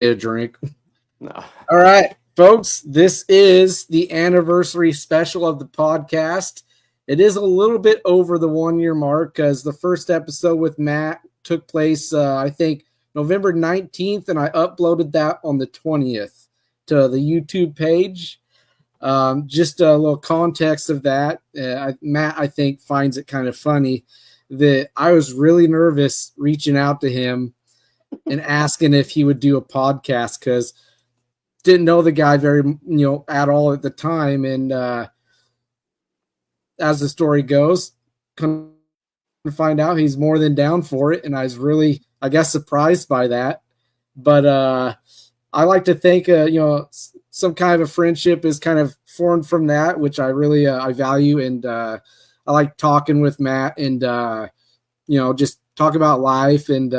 a drink. No. All right, folks, this is the anniversary special of the podcast. It is a little bit over the 1 year mark because the first episode with Matt took place, I think, November 19th, and I uploaded that on the 20th to the YouTube page. Just a little context of that. Matt, I think, finds it kind of funny that I was really nervous reaching out to him and asking if he would do a podcast because didn't know the guy very at all at the time, and as the story goes, come to find out he's more than down for it, and I was really, I guess, surprised by that. But I like to think some kind of a friendship is kind of formed from that, which I really I value, and I like talking with Matt, and just talk about life. And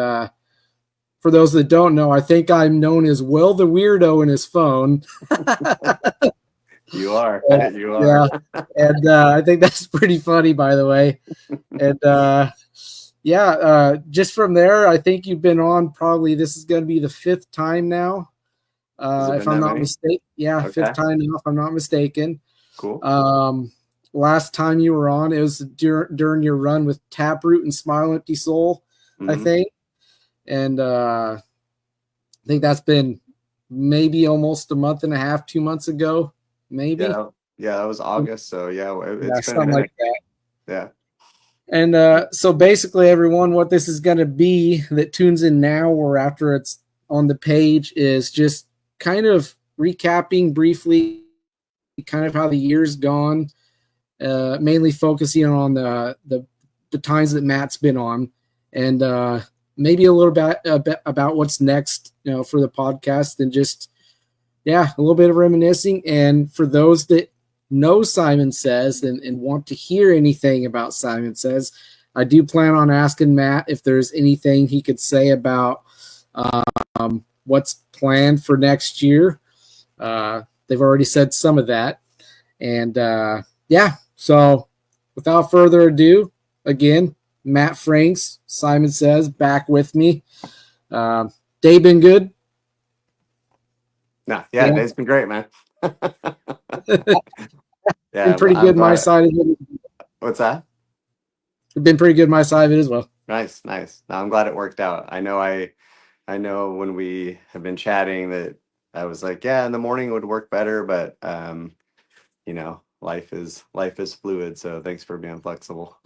for those that don't know, I think I'm known as Will the Weirdo in his phone. You are. You Yeah, are. and I think that's pretty funny, by the way. And just from there, I think you've been on probably, this is going to be the fifth time now, Has it if been I'm that not many? mistaken. Yeah, Okay. fifth time now, if I'm not mistaken. Cool. Last time you were on, it was during your run with Taproot and Smile Empty Soul, I Hmm. think. And I think that's been maybe almost a month and a half, 2 months ago, maybe. Yeah. Yeah, that was August. So yeah, Yeah, it's been a something like minute. that. Yeah. And so basically, everyone, what this is going to be that tunes in now or after it's on the page is just kind of recapping briefly kind of how the year's gone, mainly focusing on the times that Matt's been on, and maybe a bit about what's next, for the podcast, and just a little bit of reminiscing. And for those that know Simon Says and want to hear anything about Simon Says, I do plan on asking Matt if there's anything he could say about what's planned for next year. They've already said some of that. And so without further ado, again, Matt Franks, Simon Says, back with me. Day been good? No, yeah, Yeah, it's been great, man. been Yeah, pretty I'm good my glad. side of it. What's that? Been pretty good my side of it as well. Nice, nice. No, I'm glad it worked out. I know when we have been chatting that I was like, yeah, in the morning would work better, but life is fluid, so thanks for being flexible.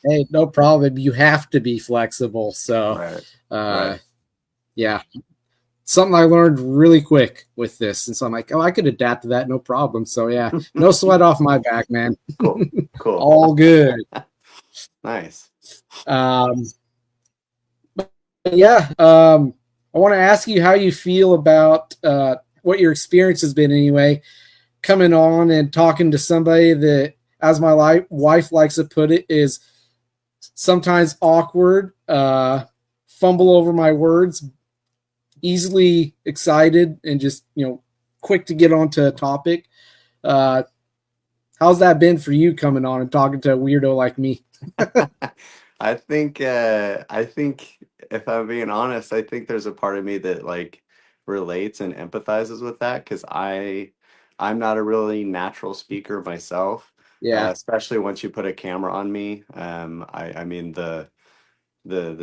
Hey, no problem. You have to be flexible. So, Right. uh, Right. yeah, something I learned really quick with this. And so I'm like, oh, I could adapt to that, no problem. So, yeah, no sweat off my back, man. Cool. Cool. All good. Nice. Um, I want to ask you how you feel about what your experience has been anyway, coming on and talking to somebody that, as my wife likes to put it, is sometimes awkward, fumble over my words, easily excited, and just quick to get onto a topic. Uh, how's that been for you coming on and talking to a weirdo like me? I think if I'm being honest, I think there's a part of me that like relates and empathizes with that because I'm not a really natural speaker myself, Yeah, especially once you put a camera on me. I mean the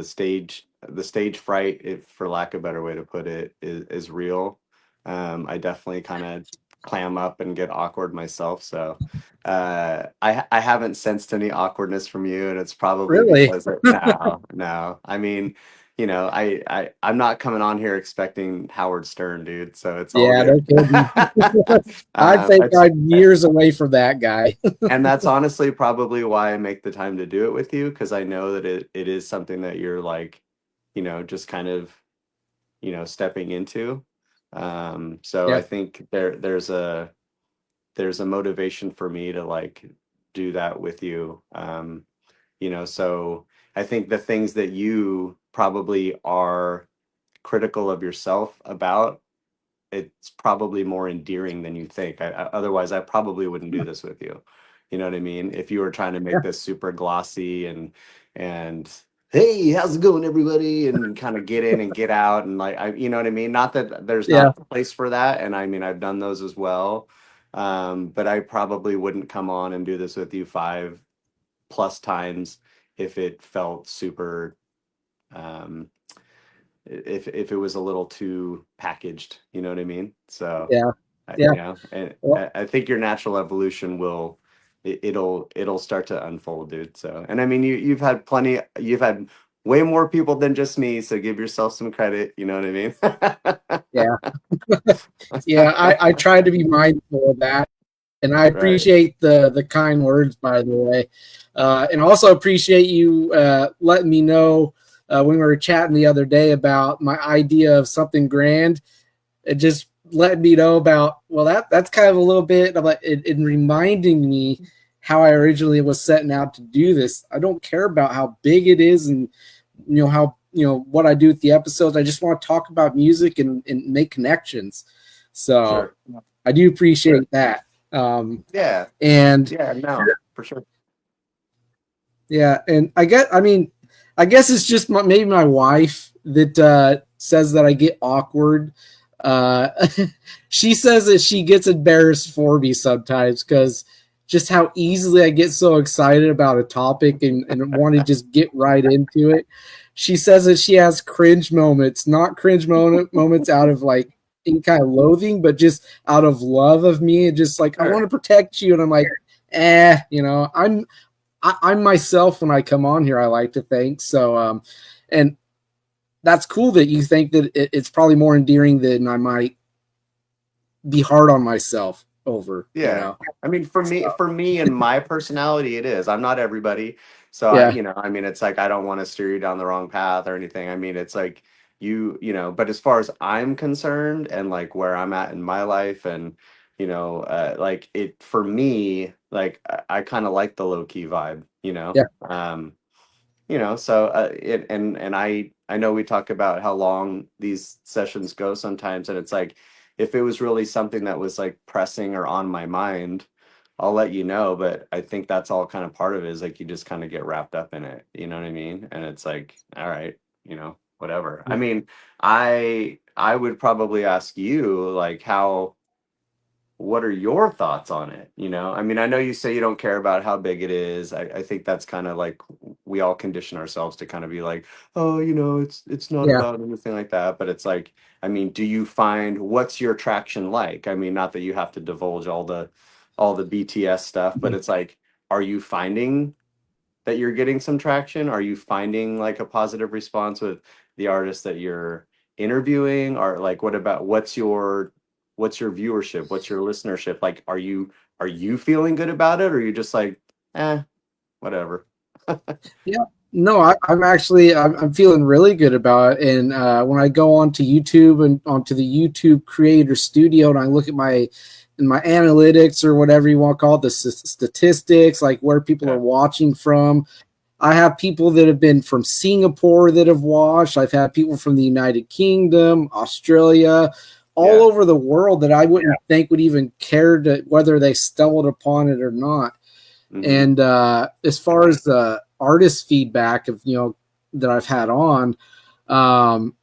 stage fright, if for lack of a better way to put it, is real. I definitely kind of clam up and get awkward myself. So I haven't sensed any awkwardness from you, and it's probably really. because no, no. I mean, I'm not coming on here expecting Howard Stern, dude. So it's all Yeah, good. no kidding. I think It's I'm years away from that guy. and that's honestly probably why I make the time to do it with you because I know that it is something that you're like, just kind of, stepping into. So I Yeah, think there's a motivation for me to like do that with you. So I think the things that you probably are critical of yourself about, it's probably more endearing than you think. Otherwise, I probably wouldn't do this with you. You know what I mean? If you were trying to yeah, make this super glossy and hey, how's it going, everybody? And kind of get in and get out. And like, you know what I mean? Not that there's not Yeah. a place for that. And I mean, I've done those as well. But I probably wouldn't come on and do this with you 5+ times if it felt super, um, if it was a little too packaged, you know what I mean? So, Yeah. Yeah. and Well, I think your natural evolution will, it'll start to unfold, dude. So, and I mean, you've had way more people than just me, so give yourself some credit, you know what I yeah. Yeah. mean? I try to be mindful of that. And I Right. appreciate the kind words, by the way. And also appreciate you letting me know when we were chatting the other day about my idea of something grand. It just let me know about, well, that's kind of a little bit of like it reminding me how I originally was setting out to do this. I don't care about how big it is and how what I do with the episodes. I just want to talk about music and make connections. So Sure. I do appreciate that. Um, Yeah. and Yeah. No, for sure. yeah, and I guess it's just maybe my wife that says that I get awkward. Uh, she says that she gets embarrassed for me sometimes because just how easily I get so excited about a topic and want to just get right into it. She says that she has cringe moments, not cringe moments out of like any kind of loathing, but just out of love of me and just like I want Sure. to protect you. And I'm like, I'm myself when I come on here. I like to think so, and that's cool that you think that it's probably more endearing than I might be hard on myself over. Yeah. I mean, for me and my personality, it is. I'm not everybody. So Yeah, I mean, it's like I don't want to steer you down the wrong path or anything. I mean, it's like but as far as I'm concerned and like where I'm at in my life and like it for me, like I kind of like the low key vibe, you know. yeah, So and I know we talk about how long these sessions go sometimes, and it's like if it was really something that was like pressing or on my mind, I'll let you know. But I think that's all kind of part of it is like you just kind of get wrapped up in it, you know what I mean? And it's like, all right, whatever. I mean, I would probably ask you like what are your thoughts on it? I mean, I know you say you don't care about how big it is. I think that's kind of like we all condition ourselves to kind of be like, oh, it's not yeah. about anything like that. But it's like, I mean, do you find what's your traction like? I mean, not that you have to divulge all the BTS stuff, but it's like, are you finding that you're getting some traction? Are you finding like a positive response with the artists that you're interviewing? Or like what's your viewership? What's your listenership? Like are you feeling good about it or are you just like, whatever? Yeah. No, I'm actually I'm feeling really good about it. And when I go onto YouTube and onto the YouTube Creator Studio and I look at my analytics or whatever you want to call it, the statistics, like where people are Yeah. watching from. I have people that have been from Singapore that have watched. I've had people from the United Kingdom, Australia, all Yeah. over the world that I wouldn't think would even care to whether they stumbled upon it or not. Hmm. And as far as the artist feedback of that I've had on, um,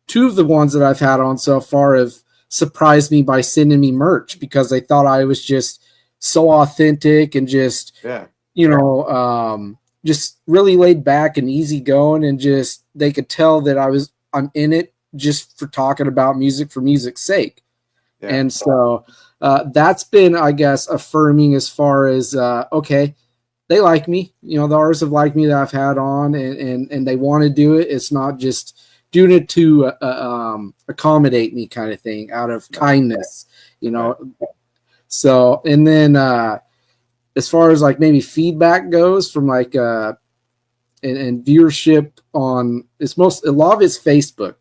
two of the ones that I've had on so far have surprised me by sending me merch because they thought I was just so authentic and just Yeah. just really laid back and easy going, and just they could tell that I'm in it just for talking about music for music's sake. Yeah. And so that's been, I guess, affirming as far as okay, they like me. The artists have liked me that I've had on, and they want to do it. It's not just doing it to accommodate me, kind of thing, out of Right. kindness. You Right. know. So, and then as far as like maybe feedback goes from like and viewership on, a lot of it's Facebook.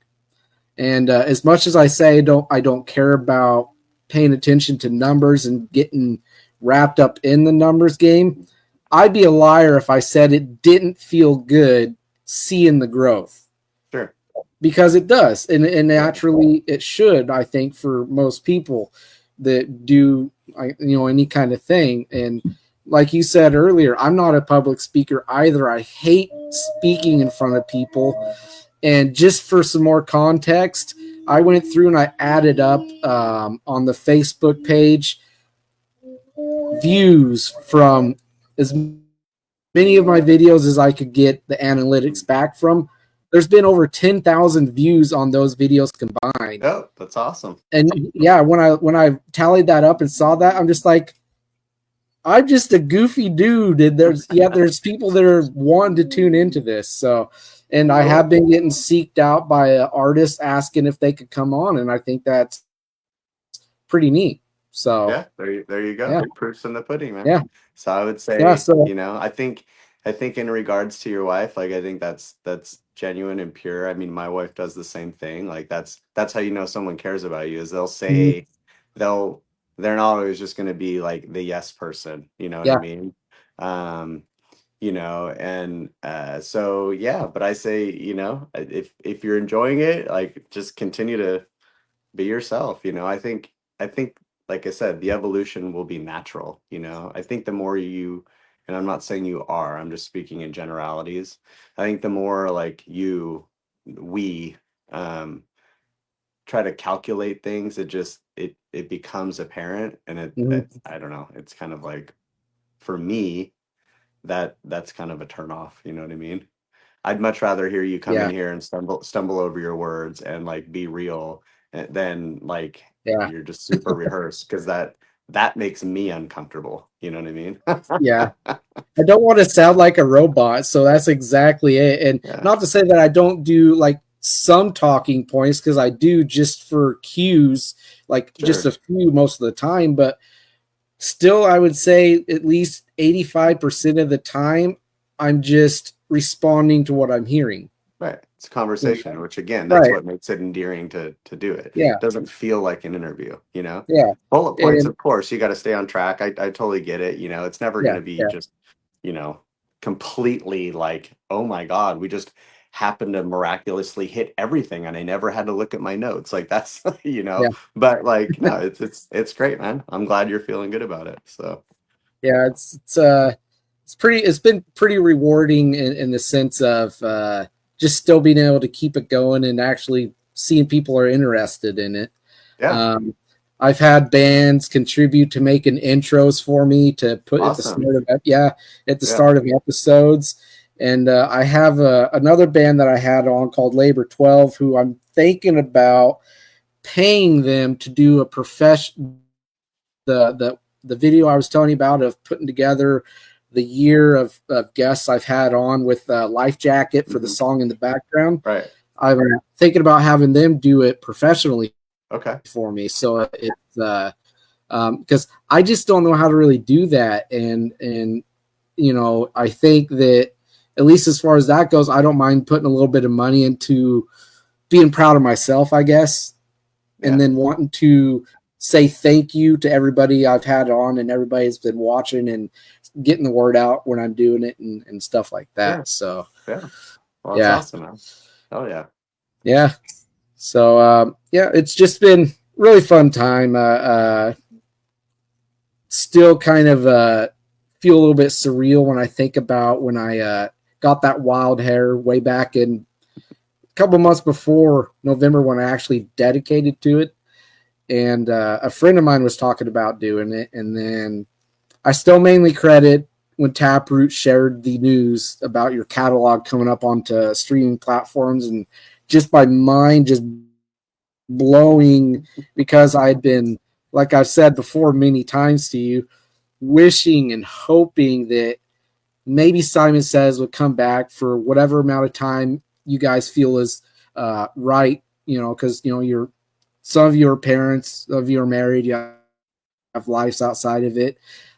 And as much as I say I don't care about paying attention to numbers and getting wrapped up in the numbers game, I'd be a liar if I said it didn't feel good seeing the growth, Sure. because it does, and Yeah. naturally it should. I think for most people that do any kind of thing, and like you said earlier, I'm not a public speaker either. I hate speaking in front of people. And just for some more context, I went through and I added up on the Facebook page views from as many of my videos as I could get the analytics back from. There's been over 10,000 views on those videos combined. Oh, that's awesome. And yeah, when I tallied that up and saw that, I'm just like, I'm just a goofy dude. And there's people that are wanting to tune into this. So, and I have been getting seeked out by artists asking if they could come on, and I think that's pretty neat. So yeah, there you go. Yeah. Proof's in the pudding, man. Yeah. So I would say, Yeah, so you know, I think in regards to your wife, like I think that's genuine and pure. I mean, my wife does the same thing. Like that's how you know someone cares about you is they'll say they're not always just going to be like the yes person, you know what I Yeah. mean? You know, and so yeah, but I say, you know, if you're enjoying it, like just continue to be yourself, you know. I think like I said, the evolution will be natural, you know. I think the more you, and I'm not saying you are, I'm just speaking in generalities. I think the more like we um try to calculate things, it becomes apparent, and mhm. I don't know, it's kind of like for me that's kind of a turn off, you know what I mean? I'd much rather hear you come in Yeah. here and stumble over your words and like be real than like Yeah. you're just super rehearsed, because that makes me uncomfortable. You know what I mean? Yeah. I don't want to sound like a robot, so that's exactly it. And Yeah, not to say that I don't do like some talking points, because I do just for cues, like just sure. a few most of the time, but still I would say at least 85% of the time I'm just responding to what I'm hearing. Right. It's a conversation, which again, that's Right. what makes it endearing to do it. Yeah. It doesn't feel like an interview, you know? Yeah. Bullet points, And of course, you got to stay on track. I totally get it. You know, it's never going yeah. to be Yeah. just, you know, completely like, oh my God, we just happened to miraculously hit everything and I never had to look at my notes. Like that's, you know, Yeah. but like, no, it's great, man. I'm glad you're feeling good about it. So, Yeah. It's been pretty rewarding in the sense of just still being able to keep it going and actually seeing people are interested in it. yeah, Um, I've had bands contribute to making intros for me to put at the awesome. start of Yeah. start of episodes. And I have another band that I had on called Labor 12, who I'm thinking about paying them to do a profession. The video I was telling you about of putting together the year of guests I've had on with Life Jacket for the Mhm. song in the background. Right. I'm thinking about having them do it professionally Okay. for me. So it's because I just don't know how to really do that, and you know, I think that at least as far as that goes, I don't mind putting a little bit of money into being proud of myself, I guess, and Yeah. then wanting to say thank you to everybody I've had on and everybody has been watching and getting the word out when I'm doing it and stuff like Yeah. that. So Yeah. Well, that's yeah, awesome, man. Oh yeah. yeah. So yeah, it's just been really fun time. Still kind of feel a little bit surreal when I think about when I got that wild hair way back in a couple months before November when I actually dedicated to it. And a friend of mine was talking about doing it. And then I still mainly credit when Taproot shared the news about your catalog coming up onto streaming platforms, and just my mind just blowing because I'd been, like I've said before many times to you, wishing and hoping that maybe Simon Says would come back for whatever amount of time you guys feel is right, you know, because, you know, you're some of you are parents, some of you are married, you have lives outside of it,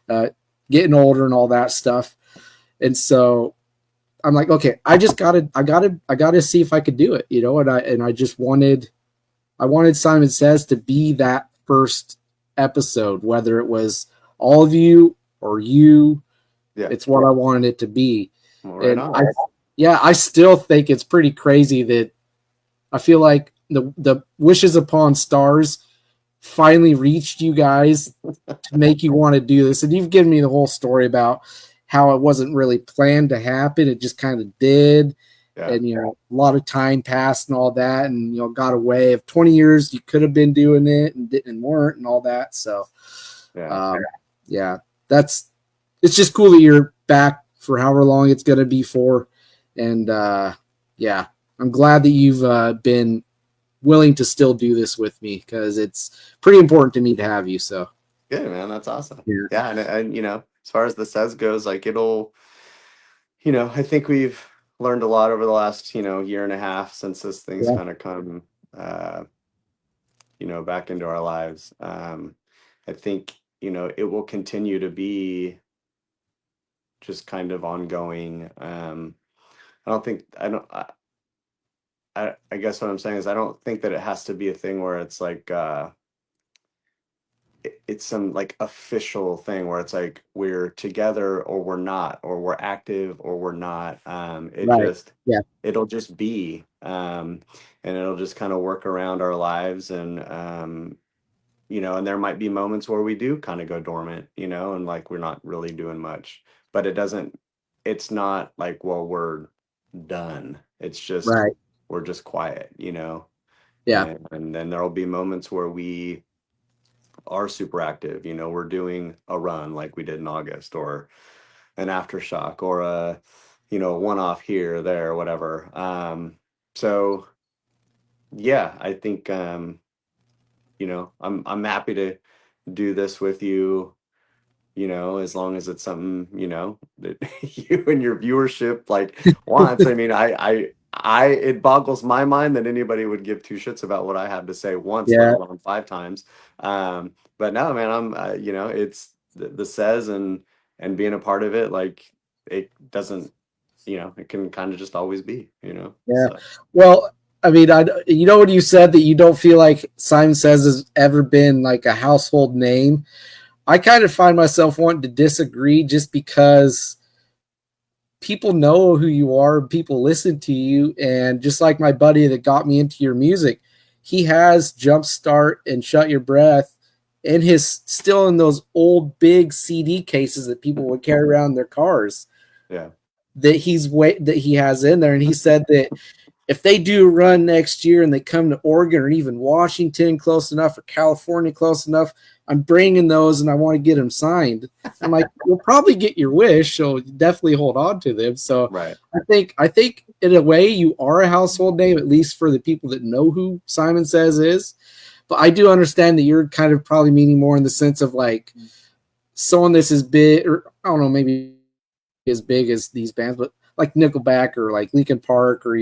uh, getting older and all that stuff. And so I'm like, okay, I gotta see if I could do it, you know, and I just I wanted Simon Says to be that first episode, whether it was all of you or you. Yeah. It's what I wanted it to be. Well, right And on. I still think it's pretty crazy that I feel like the Wishes Upon Stars finally reached you guys to make you want to do this. And you've given me the whole story about how it wasn't really planned to happen. It just kind of did. Yeah. And, a lot of time passed and all that. And, got away. Of 20 years, you could have been doing it and didn't and weren't and all that. So, yeah, it's just cool that you're back for however long it's going to be for. And, yeah, I'm glad that you've been willing to still do this with me, because it's pretty important to me to have you. So good, man. That's awesome. Yeah. And as far as the says goes, like it'll, I think we've learned a lot over the last, year and a half since this thing's kind of come, back into our lives. I think, it will continue to be just kind of ongoing. I guess what I'm saying is I don't think that it has to be a thing where it's like, it's some like official thing where it's like we're together or we're not, or we're active or we're not. It'll just be, and it'll just kind of work around our lives. And and there might be moments where we do kind of go dormant, and like we're not really doing much, but it's not like, well, we're done. It's just we're just quiet. And then there'll be moments where we are super active. We're doing a run like we did in August, or an aftershock, or a one off here or there, whatever. So yeah, I think I'm happy to do this with you, as long as it's something, that you and your viewership like wants. I mean, it boggles my mind that anybody would give two shits about what I have to say once, let alone 5 times. But no, man, I'm, it's the says and being a part of it. Like it doesn't, it can kind of just always be, Yeah. So. Well, I mean, when you said that you don't feel like Simon Says has ever been like a household name, I kind of find myself wanting to disagree, just because people know who you are, people listen to you. And just like my buddy that got me into your music, he has Jumpstart and Shut Your Breath and his still in those old big CD cases that people would carry around in their cars. Yeah. That he has in there. And he said that if they do run next year and they come to Oregon or even Washington close enough, or California close enough, I'm bringing those and I want to get them signed. I'm like, you'll probably get your wish, so definitely hold on to them. So I think in a way you are a household name, at least for the people that know who Simon Says is. But I do understand that you're kind of probably meaning more in the sense of like someone that's as big, or I don't know, maybe as big as these bands, but like Nickelback or like Linkin Park, or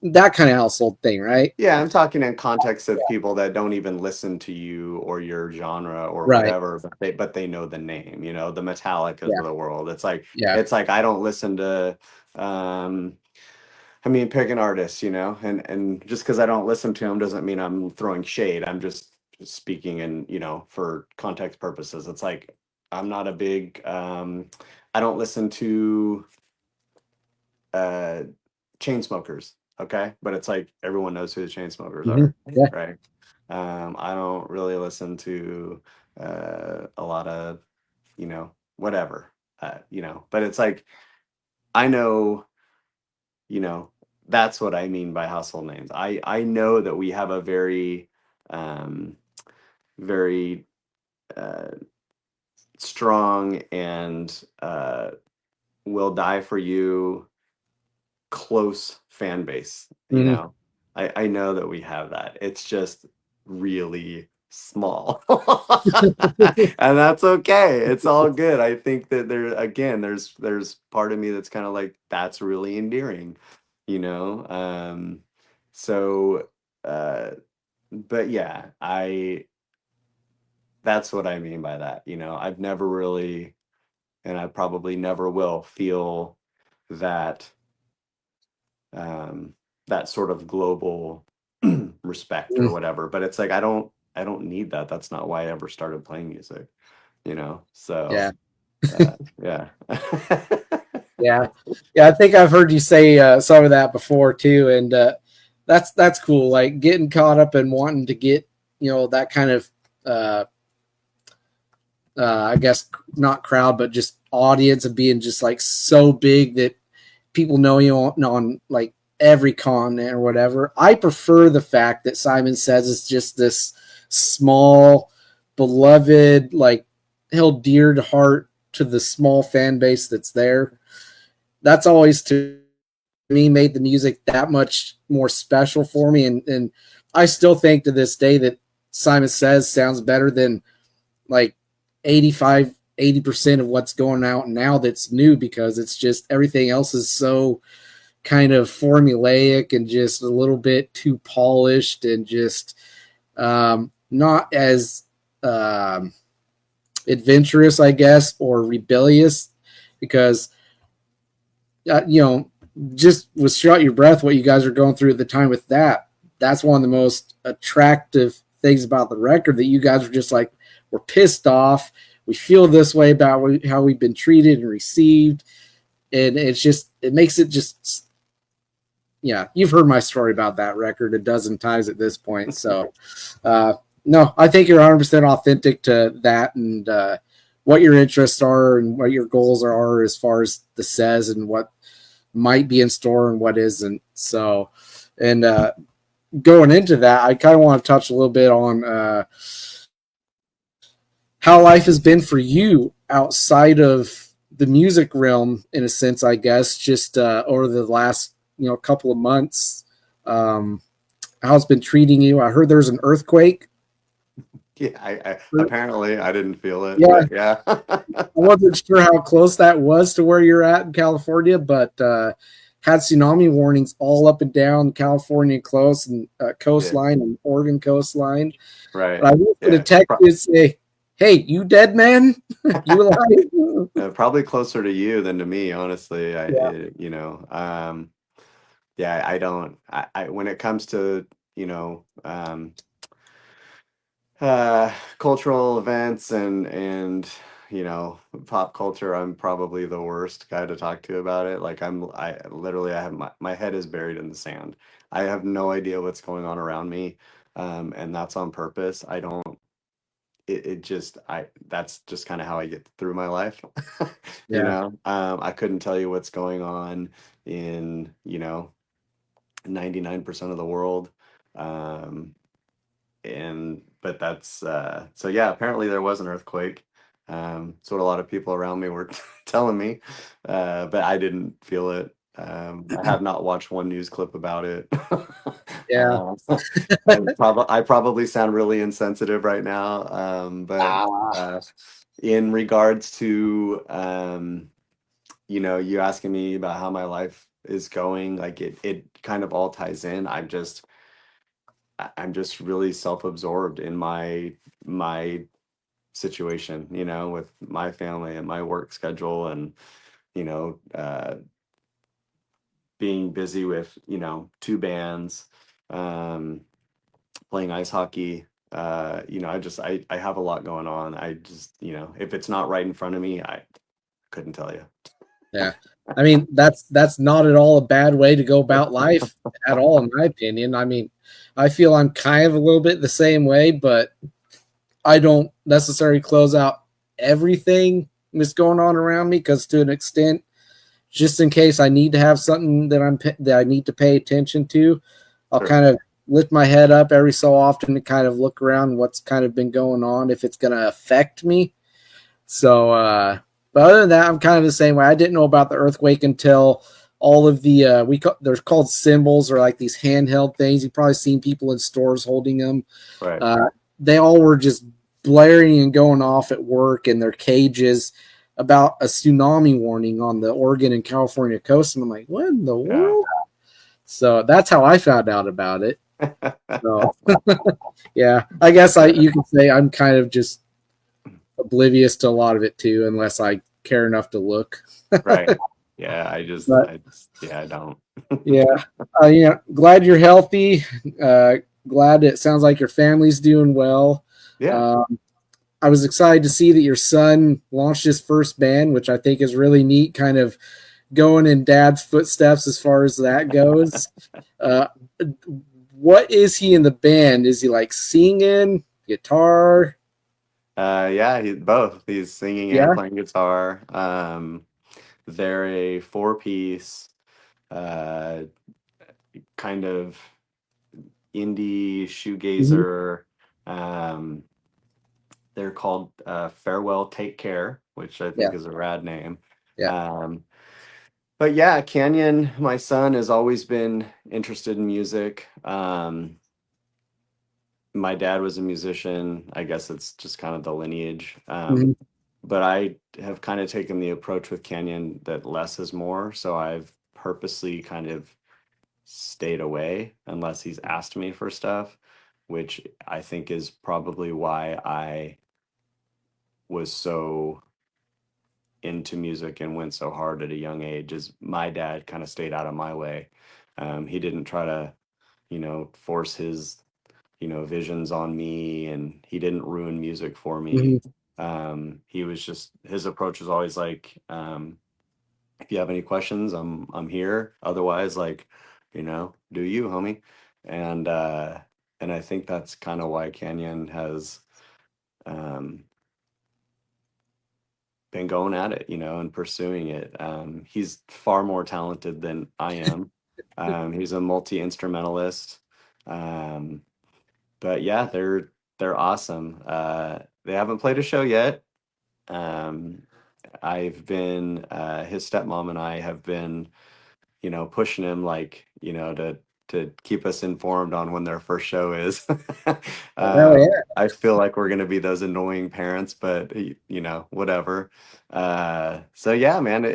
that kind of household thing, right? Yeah, I'm talking in context of people that don't even listen to you or your genre or whatever, but they know the name, the Metallicas of the world. It's like I don't listen to pick an artist, and just because I don't listen to them doesn't mean I'm throwing shade. I'm just speaking and for context purposes. It's like I'm not a big I don't listen to Chainsmokers, okay, but it's like everyone knows who the Chainsmokers are, right? I don't really listen to a lot of whatever, but it's like I know, that's what I mean by household names. I know that we have a very very strong and will die for you close fan base. I know that we have that. It's just really small. And that's okay. It's all good. I think that there's part of me that's kind of like, that's really endearing, so but yeah, that's what I mean by that. I've never really, and I probably never will feel that that sort of global respect or whatever. But it's like I don't need that. That's not why I ever started playing music, so yeah. Yeah, I think I've heard you say some of that before too, and that's cool. Like getting caught up and wanting to get that kind of I guess not crowd, but just audience of being just like so big that people know you on like every continent or whatever. I prefer the fact that Simon Says is just this small, beloved, like held dear to heart to the small fan base that's there. That's always to me made the music that much more special for me. And I still think to this day that Simon Says sounds better than like 80% of what's going out now that's new, because it's just everything else is so kind of formulaic and just a little bit too polished and just not as adventurous, I guess, or rebellious, because just with Shut Your Breath, what you guys are going through at the time with that's one of the most attractive things about the record, that you guys were just like, we're pissed off, we feel this way about how we've been treated and received, and it makes it just, yeah, you've heard my story about that record a dozen times at this point. So no, I think you're 100% authentic to that, and what your interests are and what your goals are as far as the Says and what might be in store and what isn't. So, and going into that, I kind of want to touch a little bit on how life has been for you outside of the music realm, in a sense, I guess, just over the last couple of months. How it's been treating you. I heard there's an earthquake. Yeah, I apparently I didn't feel it. Yeah, yeah. I wasn't sure how close that was to where you're at in California, but had tsunami warnings all up and down California coast and coastline and Oregon coastline. Right. And I was going to text you and say, "Hey, you dead, man? You alive?" Probably closer to you than to me, honestly. I don't. I when it comes to cultural events and pop culture, I'm probably the worst guy to talk to about it. Like I literally I have my head is buried in the sand. I have no idea what's going on around me, and that's on purpose. I don't. It just that's just kind of how I get through my life. I couldn't tell you what's going on in 99% of the world. But that's so yeah, apparently there was an earthquake. It's what a lot of people around me were telling me, but I didn't feel it. I have not watched one news clip about it. Yeah. I probably sound really insensitive right now, but in regards to you asking me about how my life is going, like it kind of all ties in. I'm just really self-absorbed in my situation, with my family and my work schedule, and being busy with two bands, playing ice hockey. I have a lot going on. I just if it's not right in front of me, I couldn't tell you. Yeah. I mean, that's not at all a bad way to go about life at all, in my opinion. I mean, I feel I'm kind of a little bit the same way, but I don't necessarily close out everything that's going on around me, because to an extent, just in case I need to have something that I need to pay attention to, I'll kind of lift my head up every so often to kind of look around what's kind of been going on, if it's going to affect me. So, but other than that, I'm kind of the same way. I didn't know about the earthquake until all of the they're called cymbals, or like these handheld things. You've probably seen people in stores holding them. Right. They all were just blaring and going off at work in their cages about a tsunami warning on the Oregon and California coast. And I'm like, what in the world? So that's how I found out about it. So, yeah, I guess you can say I'm kind of just oblivious to a lot of it too, unless I care enough to look. Right. Yeah. I don't. Yeah. Glad you're healthy. Glad it sounds like your family's doing well. Yeah. I was excited to see that your son launched his first band, which I think is really neat, kind of going in dad's footsteps as far as that goes. what is he in the band? Is he like singing, guitar? Yeah, both. He's singing and Yeah. playing guitar. They're a four-piece, uh, kind of indie Mhm. shoegazer. Um, they're called Farewell Take Care, which I Yeah. think is a rad name. Yeah. Um, but yeah, Canyon, my son, has always been interested in music. My dad was a musician. I guess it's just kind of the lineage. Mhm. But I have kind of taken the approach with Canyon that less is more. So I've purposely kind of stayed away unless he's asked me for stuff, which I think is probably why I was so into music and went so hard at a young age, is my dad kind of stayed out of my way. He didn't try to, force his, visions on me, and he didn't ruin music for me. Mhm. He was just, his approach was always like, if you have any questions, I'm here. Otherwise, like, do you, homie? And and I think that's kind of why Canyon has um been going at it, and pursuing it. He's far more talented than I am. He's a multi-instrumentalist. Um, but yeah, they're awesome. They haven't played a show yet. Um, I've been his stepmom and I have been, pushing him, like, to keep us informed on when their first show is. Hell yeah. I feel like we're gonna be those annoying parents, but whatever. So yeah, man,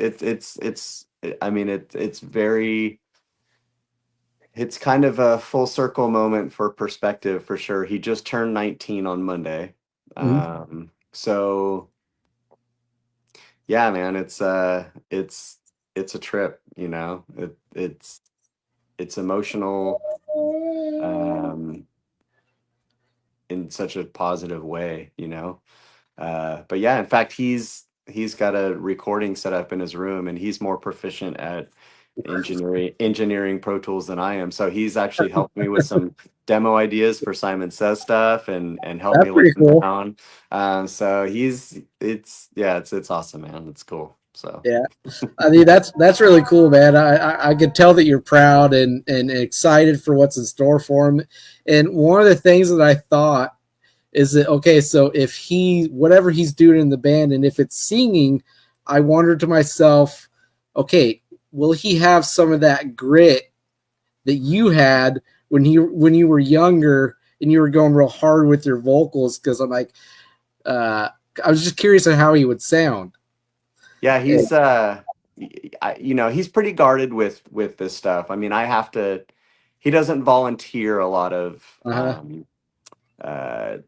I mean, it's very, it's kind of a full circle moment for perspective for sure. He just turned 19 on Monday. Mhm. So yeah, man, it's a trip, it's emotional, um, in such a positive way, but yeah, in fact, he's got a recording set up in his room, and he's more proficient at engineering Pro Tools than I am. So he's actually helped me with some demo ideas for Simon Says stuff, and helped me That's lay pretty them cool. down. So it's awesome, man. It's cool. So Yeah. I mean, that's really cool, man. I could tell that you're proud and excited for what's in store for him. And one of the things that I thought is that, okay, so if he, whatever he's doing in the band, and if it's singing, I wondered to myself, okay, will he have some of that grit that you had when you were younger and you were going real hard with your vocals? Because I'm like, uh, I was just curious on how he would sound. yeah, And, he's pretty guarded with this stuff. I mean, he doesn't volunteer a lot of uh-huh. uh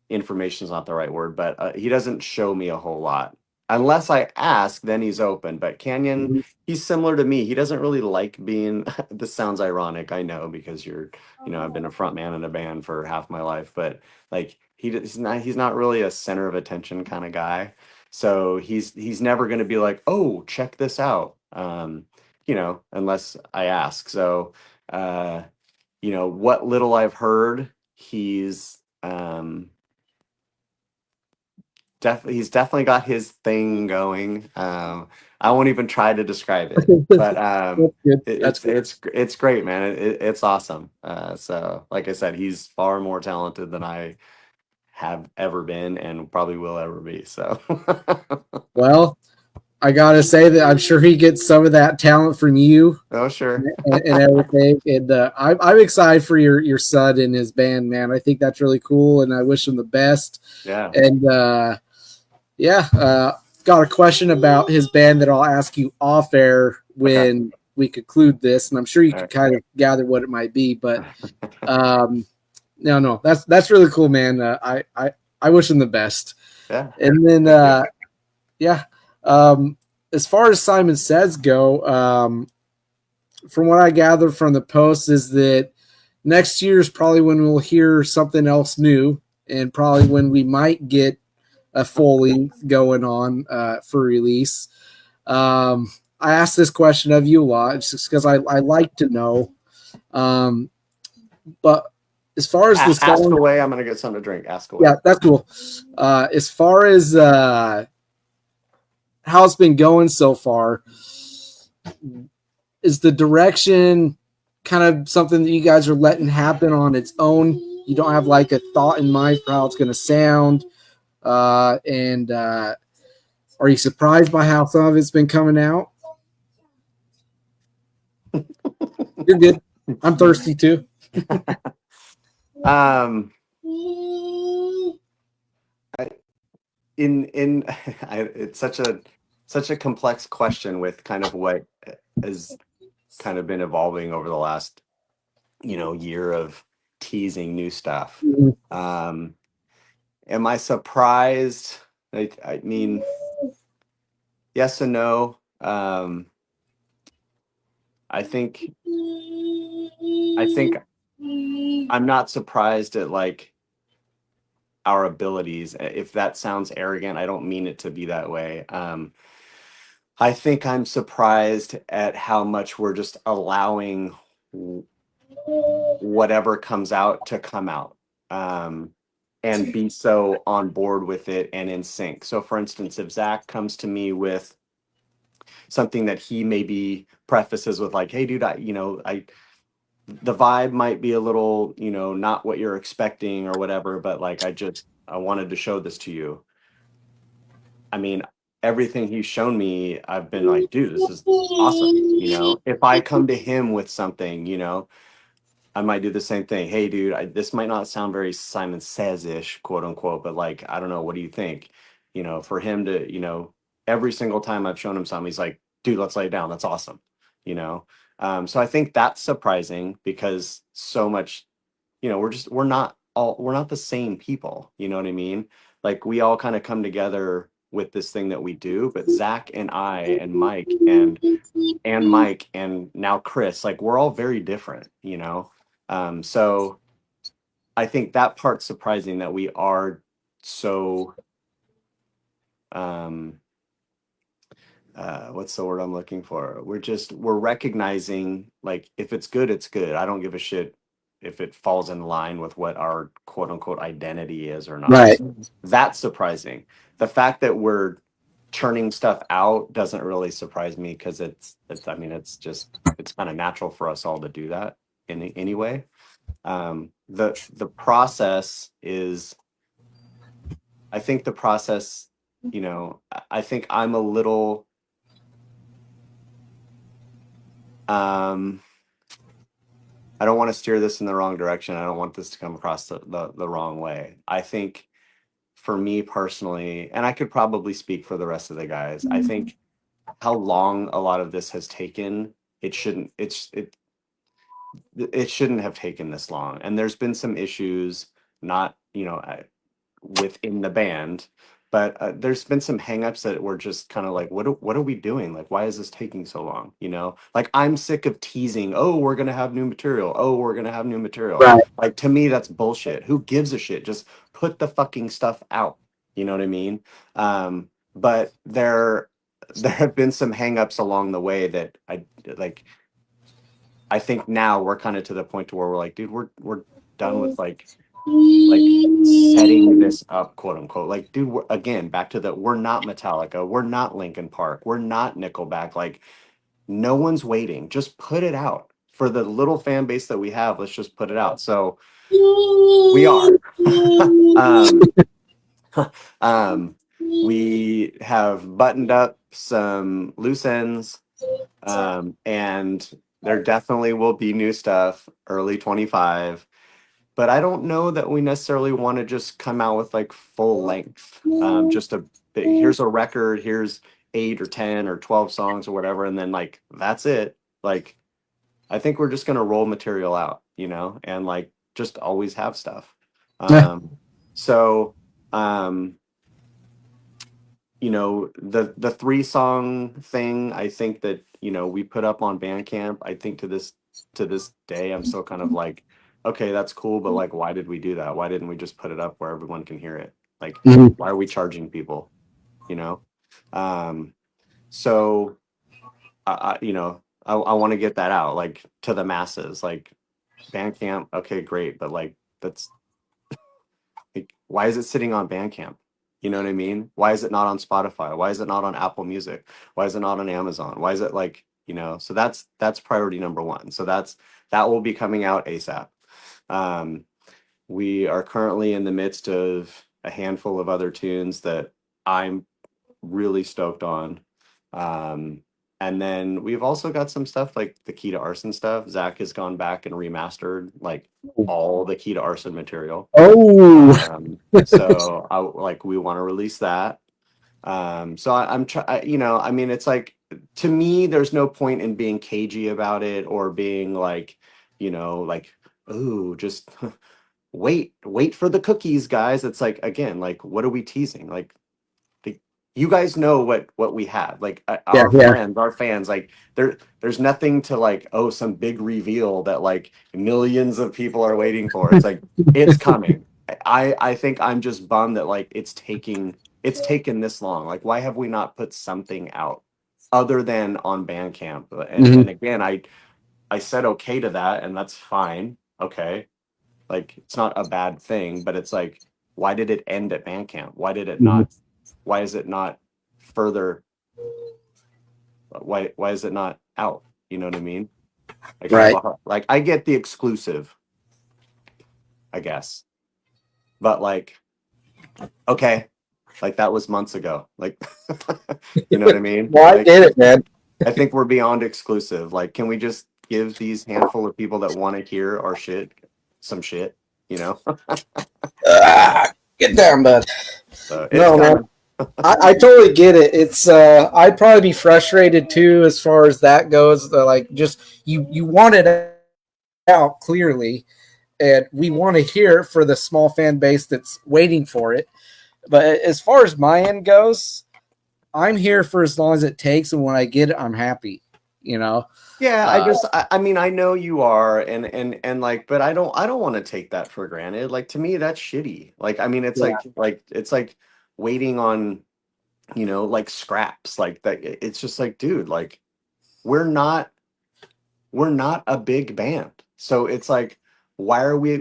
information is not the right word, but he doesn't show me a whole lot. Unless I ask, then he's open. But Canyon, Mhm. he's similar to me. He doesn't really like being, this sounds ironic, I know, because I've been a front man in a band for half my life, but like he's not really a center of attention kind of guy. So he's never going to be like, "Oh, check this out." Unless I ask. So, what little I've heard, he's definitely got his thing going. I won't even try to describe it, but That's good. That's it's great, man. It's awesome. So like I said, he's far more talented than I have ever been and probably will ever be. So well. I gotta say that I'm sure he gets some of that talent from you oh sure, and everything. And I'm excited for your son and his band, man. I think that's really cool, and I wish him the best. yeah, And yeah, got a question about his band that I'll ask you off air okay, when we conclude this, and I'm sure you all can right, kind of gather what it might be. But um, no, that's really cool, man. I wish him the best. yeah, And then thank you. yeah. Um, as far as Simon Says go, from what I gather from the post is that next year is probably when we'll hear something else new, and probably when we might get a full length going on for release. I ask this question of you a lot just because I like to know. Um, But as far as the Ask song, away. I'm gonna get something to drink. Ask away. yeah, that's cool. As far as how it's been going so far, is the direction kind of something that you guys are letting happen on its own? You don't have like a thought in mind for how it's going to sound, and are you surprised by how some of it's been coming out? You're good. I'm thirsty too. Um, in it's such a complex question with kind of what has kind of been evolving over the last year of teasing new stuff. Um, am I surprised? I mean, yes and no. I think I think I'm not surprised at like our abilities. If that sounds arrogant, I don't mean it to be that way. I think I'm surprised at how much we're just allowing whatever comes out to come out, and be so on board with it and in sync. So, for instance, if Zach comes to me with something that he maybe prefaces with like, "Hey, dude, I the vibe might be a little, not what you're expecting or whatever, but like I wanted to show this to you." I mean, everything he's shown me, I've been like, dude, this is awesome. If I come to him with something, I might do the same thing. Hey, dude, this might not sound very Simon Says-ish, quote unquote, but like, I don't know. What do you think? For him to, every single time I've shown him something, he's like, dude, let's lay it down. That's awesome. You know? So I think that's surprising because so much, we're not the same people. You know what I mean? Like we all kind of come together with this thing that we do, but Zach and I and Mike and now Chris, like we're all very different. So I think that part's surprising that we are so um what's the word I'm looking for? We're recognizing like if it's good, it's good. I don't give a shit if it falls in line with what our quote unquote identity is or not. Right. So that's surprising. The fact that we're churning stuff out doesn't really surprise me because it's I mean it's kind of natural for us all to do that in any way. The process is, I think the process, I think I'm a little um I don't want to steer this in the wrong direction. I don't want this to come across the wrong way. I think for me personally, and I could probably speak for the rest of the guys, I think how long a lot of this has taken, it shouldn't it shouldn't have taken this long. And there's been some issues, not, within the band, but there's been some hangups that were just kind of like, what are we doing? Like, why is this taking so long? Like I'm sick of teasing. Oh, we're gonna have new material. Oh, we're gonna have new material. Right. Like to me, that's bullshit. Who gives a shit? Just put the fucking stuff out. You know what I mean? But there have been some hangups along the way that I like. I think now we're kind of to the point to where we're like, dude, we're done with like setting this up, quote unquote. Like, dude, again, back to we're not Metallica, we're not Linkin Park, we're not Nickelback. Like, no one's waiting. Just put it out for the little fan base that we have. Let's just put it out. So we are. um, we have buttoned up some loose ends, and there definitely will be new stuff early 25, but I don't know that we necessarily want to just come out with like full length. Just a big, here's a record, here's 8 or 10 or 12 songs or whatever, and then like that's it. Like I think we're just gonna roll material out, and like just always have stuff. Yeah. So the 3 song thing, I think that we put up on Bandcamp. I think to this day I'm still kind of like, okay, that's cool, but like why did we do that? Why didn't we just put it up where everyone can hear it? Like Mhm. why are we charging people? you know um so I want to get that out like to the masses. Like Bandcamp, okay, great, but like that's like, why is it sitting on Bandcamp? You know what I mean? Why is it not on Spotify? Why is it not on Apple Music? Why is it not on Amazon? Why is it like, so that's priority number one. So that will be coming out ASAP. Um, we are currently in the midst of a handful of other tunes that I'm really stoked on. Um, and then we've also got some stuff like the Key to Arson stuff. Zach has gone back and remastered like all the Key to Arson material. Oh, So we want to release that. So I'm trying, I mean, it's like, to me, there's no point in being cagey about it or being like, like, oh, just wait for the cookies, guys. It's like, again, like, what are we teasing? Like, you guys know what we have. Like, yeah, our yeah. friends, our fans, like, there's nothing to like, oh, some big reveal that like millions of people are waiting for. It's like, it's coming. I think I'm just bummed that like it's taken this long. Like, why have we not put something out other than on Bandcamp? And Mhm. again, I said okay to that, and that's fine. Okay, like, it's not a bad thing, but it's like, why did it end at Bandcamp? Why did it Mhm. not? Why is it not further? Why is it not out? You know what I mean? Like, I have Right. a like, I get the exclusive, I guess, but like, okay, like, that was months ago. Like, you know what I mean? Well, I Like, get it, man. I think we're beyond exclusive. Like, can we just give these handful of people that want to hear our shit some shit? You know, Get down, bud. so it's No, man. coming. I totally get it. It's I'd probably be frustrated too as far as that goes. Like just you want it out clearly, and we want to hear it for the small fan base that's waiting for it. But as far as my end goes, I'm here for as long as it takes, and when I get it, I'm happy. You know. Yeah, Uh, I mean, I know you are, and like, but I don't want to take that for granted. Like, to me, that's shitty. Like, I mean, it's yeah. like it's like waiting on, like, scraps. Like that, it's just like, dude, like, we're not we're not a big band. So it's like, why are we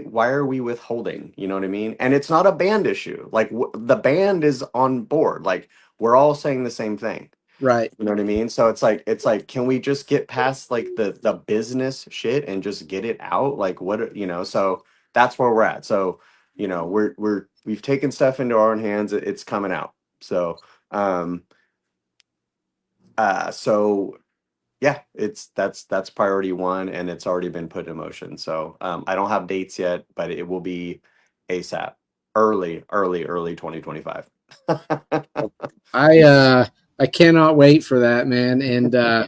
withholding? You know what I mean? And it's not a band issue. Like, the band is on board. Like, we're all saying the same thing. Right. You know what I mean? So it's like, can we just get past like the business shit and just get it out? Like, so that's where we're at. So, we've taken stuff into our own hands. It's coming out. So, um, so yeah, that's priority one, and it's already been put in motion. So, I don't have dates yet, but it will be ASAP, early 2025. I uh I cannot wait for that, man. And uh,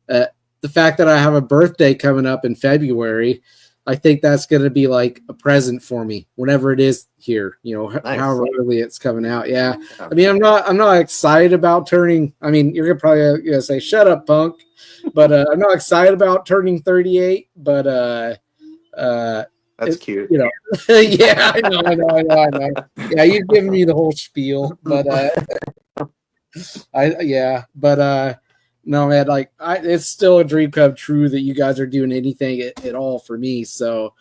the fact that I have a birthday coming up in February, I think that's going to be like a present for me whenever it is here. Nice. However early it's coming out. Yeah, Yeah. I mean, I'm not excited about turning. I mean, you're probably gonna say, "Shut up, punk," but I'm not excited about turning 38. But uh, That's it, cute. you know, yeah, I know. Yeah, you're giving me the whole spiel, but no, man, like it's still a dream come true that you guys are doing anything at all for me. So,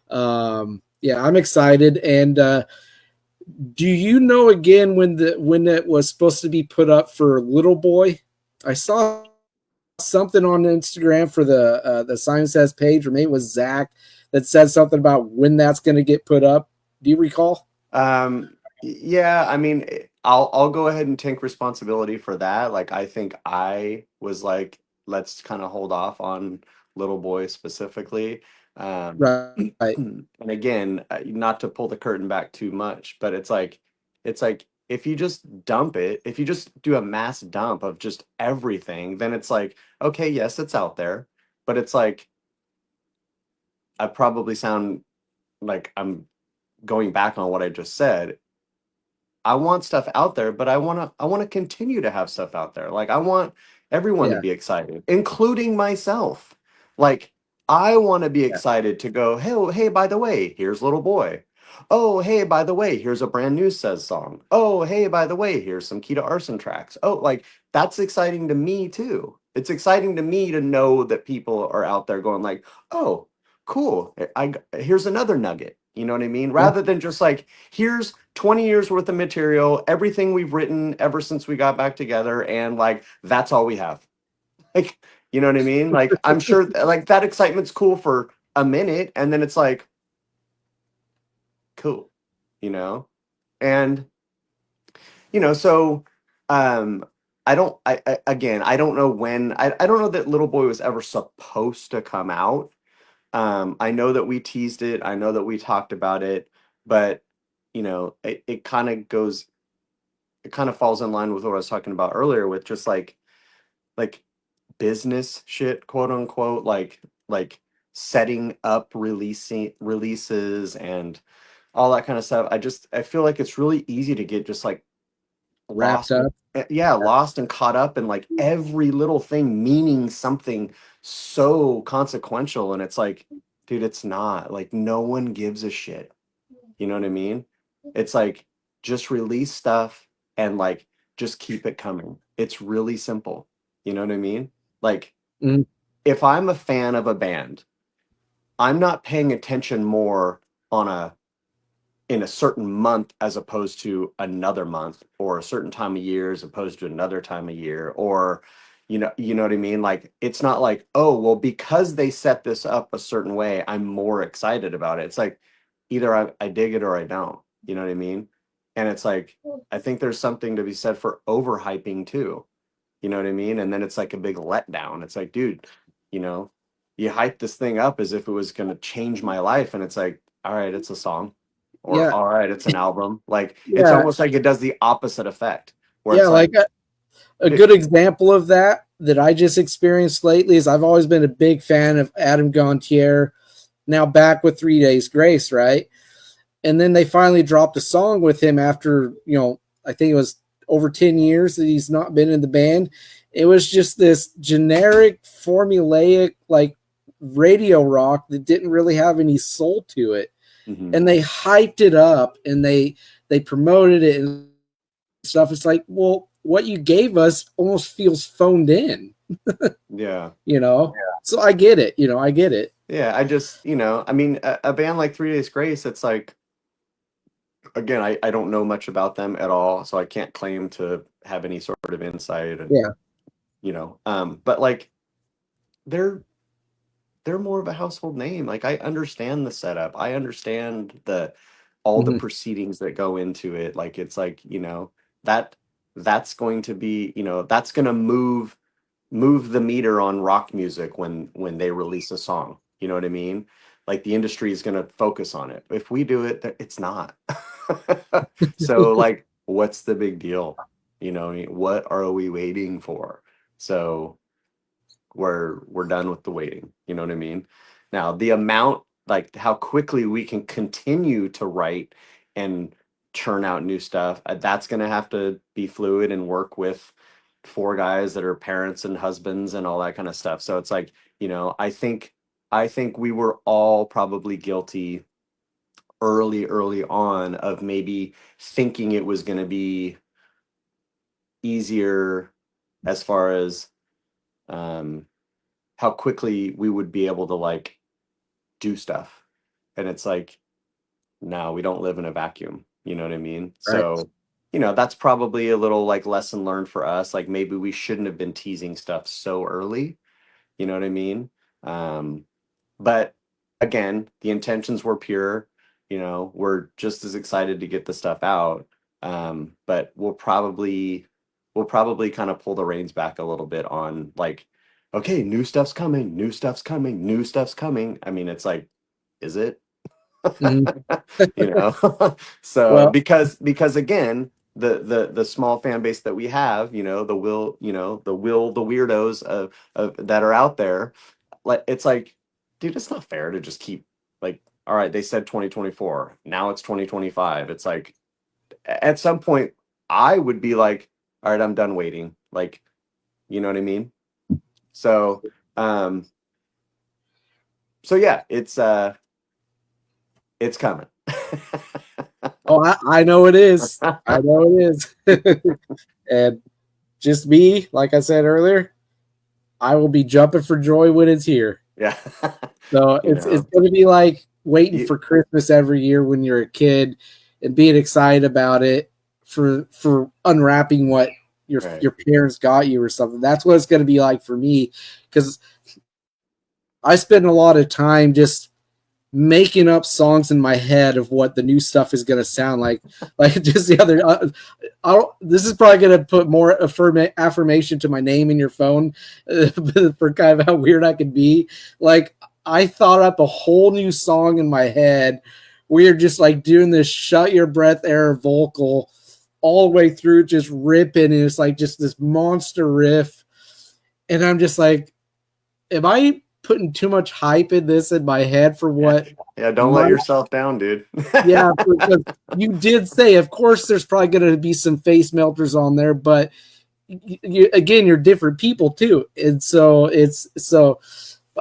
yeah, I'm excited. And do you know again when it was supposed to be put up for Little Boy? I saw something on Instagram for the Simon Says page, or maybe it was Zach that said something about when that's going to get put up. Do you recall? Yeah, I mean, I'll go ahead and take responsibility for that. Like, I think I was like, let's kind of hold off on Little Boy specifically. Right. And again, not to pull the curtain back too much, but it's like if you just dump it, if you just do a mass dump of just everything, then it's like, okay, yes, it's out there, but it's like, I probably sound like I'm going back on what I just said. I want stuff out there, but I want to continue to have stuff out there. Like, I want everyone to Yeah. be excited, including myself. Like, I want to be Yeah. excited to go, hey, oh, hey, by the way, here's Little Boy. Oh, hey, by the way, here's a brand new Says song. Oh, hey, by the way, here's some Key to Arson tracks. Oh, like, that's exciting to me too. It's exciting to me to know that people are out there going like, oh, cool. Here's another nugget. You know what I mean? Rather than just like, here's 20 years worth of material, everything we've written ever since we got back together, and like that's all we have. Like, you know what I mean? Like, I'm sure like that excitement's cool for a minute, and then it's like, cool, you know? And so um again, I don't know when, I don't know that Little Boy was ever supposed to come out. I know that we teased it, I know that we talked about it, but it kind of goes, it kind of falls in line with what I was talking about earlier with just like business shit, quote unquote, like setting up releases and all that kind of stuff. I feel like it's really easy to get just like Wrapped lost up. yeah, lost and caught up in like every little thing meaning something so consequential, and it's like, dude, it's not. Like, no one gives a shit. You know what I mean? It's like, just release stuff and like just keep it coming. It's really simple. You know what I mean? Like, Mm, if I'm a fan of a band, I'm not paying attention more on a in a certain month as opposed to another month, or a certain time of year as opposed to another time of year, or you know what I mean? Like, it's not like, oh well, because they set this up a certain way, I'm more excited about it. It's like, either I dig it or I don't. You know what I mean? And it's like, I think there's something to be said for overhyping too. You know what I mean? And then it's like a big letdown. It's like, dude, you know, you hype this thing up as if it was going to change my life. And it's like, all right, it's a song. Or, yeah, all right, it's an album. Like, it's yeah, almost like it does the opposite effect, where yeah. it's like, Like a it, good example of that I just experienced lately is I've always been a big fan of Adam Gontier. Now back with 3 Days Grace, right? And then they finally dropped a song with him after, I think it was over 10 years that he's not been in the band. It was just this generic, formulaic, like radio rock that didn't really have any soul to it. mhm, And they hyped it up and they promoted it and stuff. It's like, well, what you gave us almost feels phoned in, yeah. you know? So I get it, I get it. Yeah. I mean, a band like 3 Days Grace, it's like, again, I don't know much about them at all, so I can't claim to have any sort of insight. And, Yeah. but like, they're they're more of a household name. Like, I understand the setup. I understand all the Mhm. proceedings that go into it. Like, it's like, that that's going to be, that's going to move the meter on rock music when they release a song. You know what I mean? Like, the industry is going to focus on it. If we do it, it's not. So like, what's the big deal? What are we waiting for? So we're done with the waiting. You know what I mean? Now, the amount, like how quickly we can continue to write and churn out new stuff, that's going to have to be fluid and work with four guys that are parents and husbands and all that kind of stuff. So it's like, I think we were all probably guilty early on of maybe thinking it was going to be easier as far as um how quickly we would be able to like do stuff. And it's like, no, we don't live in a vacuum. You know what I mean? Right. So, that's probably a little like lesson learned for us. Like, maybe we shouldn't have been teasing stuff so early. You know what I mean? Um, but again, the intentions were pure. We're just as excited to get the stuff out. But we'll probably kind of pull the reins back a little bit on like, okay, new stuff's coming, new stuff's coming, new stuff's coming. I mean, it's like, is it? Mhm. you know so Well, because again, the small fan base that we have, the weirdos of that are out there, like, it's like, dude, it's not fair to just keep, like, all right, they said 2024, now it's 2025. It's like, at some point I would be like, all right, I'm done waiting. Like, you know what I mean? So um yeah, it's coming. oh, I know it is. I know it is. And just me, like I said earlier, I will be jumping for joy when it's here. Yeah. So You it's know, going to be like waiting you, for Christmas every year when you're a kid and being excited about it for unwrapping what right. your parents got you or something. That's what it's going to be like for me because I spend a lot of time just making up songs in my head of what the new stuff is going to sound like. Like just the other, this is probably going to put more affirmation to my name in your phone for kind of how weird I could be. Like I thought up a whole new song in my head. We're just like doing this shut your breath air vocal all the way through, just ripping. And it's like just this monster riff. And I'm just like, am I putting too much hype in this in my head for Yeah. what Yeah. Don't let my yourself down, dude. yeah, because you did say, of course, there's probably going to be some face melters on there, but again, you're different people too, and so it's so.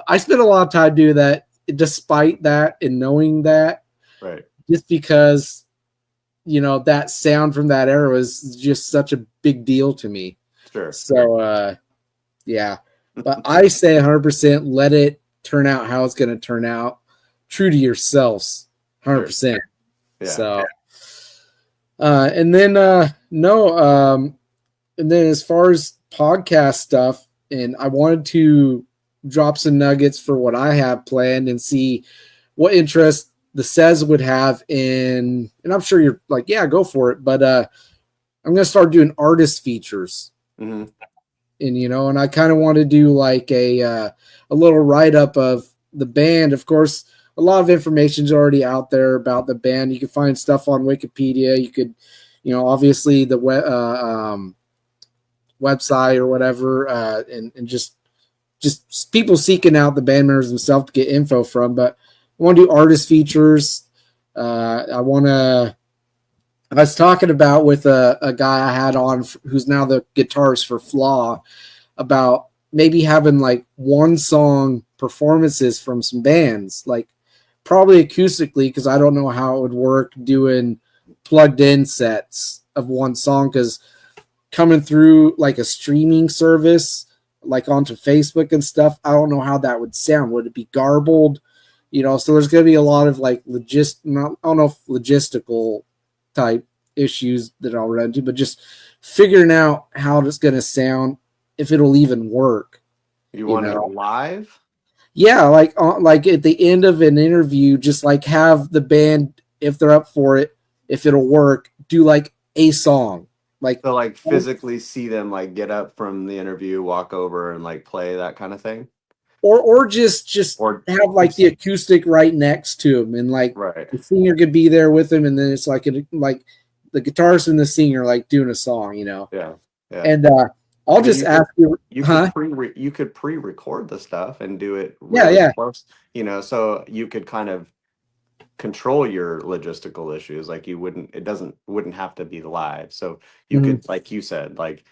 I spent a lot of time doing that, despite that and knowing that, Right. just because that sound from that era was just such a big deal to me. Sure. So yeah, but I say 100% let it turn out how it's going to turn out. True to yourselves, Sure. 100%. Yeah. So, and then no, and then as far as podcast stuff, and I wanted to drop some nuggets for what I have planned and see what interest the says would have in, and I'm sure you're like, yeah, go for it. But I'm gonna start doing artist features, Hmm. and and I kind of want to do like a little write up of the band. Of course, a lot of information is already out there about the band. You can find stuff on Wikipedia. You could, obviously the website or whatever, and just people seeking out the band members themselves to get info from. But I want to do artist features. I want to. I was talking about with a guy I had on who's now the guitarist for Flaw about maybe having like one song performances from some bands, like probably acoustically, because I don't know how it would work doing plugged in sets of one song because coming through like a streaming service like onto Facebook and stuff, I don't know how that would sound. Would it be garbled? So there's going to be a lot of like I don't know if logistical type issues that I'll run into, but just figuring out how it's going to sound, if it'll even work. You You want it know, live? yeah, like at the end of an interview, just like have the band, if they're up for it, if it'll work, do like a song, like So like physically see them like get up from the interview, walk over and like play that kind of thing? or just Or have like the acoustic right next to him, and like right. the singer could be there with him, and then it's like like the guitarist and the singer like doing a song, Yeah. Yeah. and I I'll mean, just ask you, huh? you could pre-record the stuff and do it Yeah, really yeah. close, so you could kind of control your logistical issues. Like you wouldn't have to be live. So you Mhm. could, like you said, like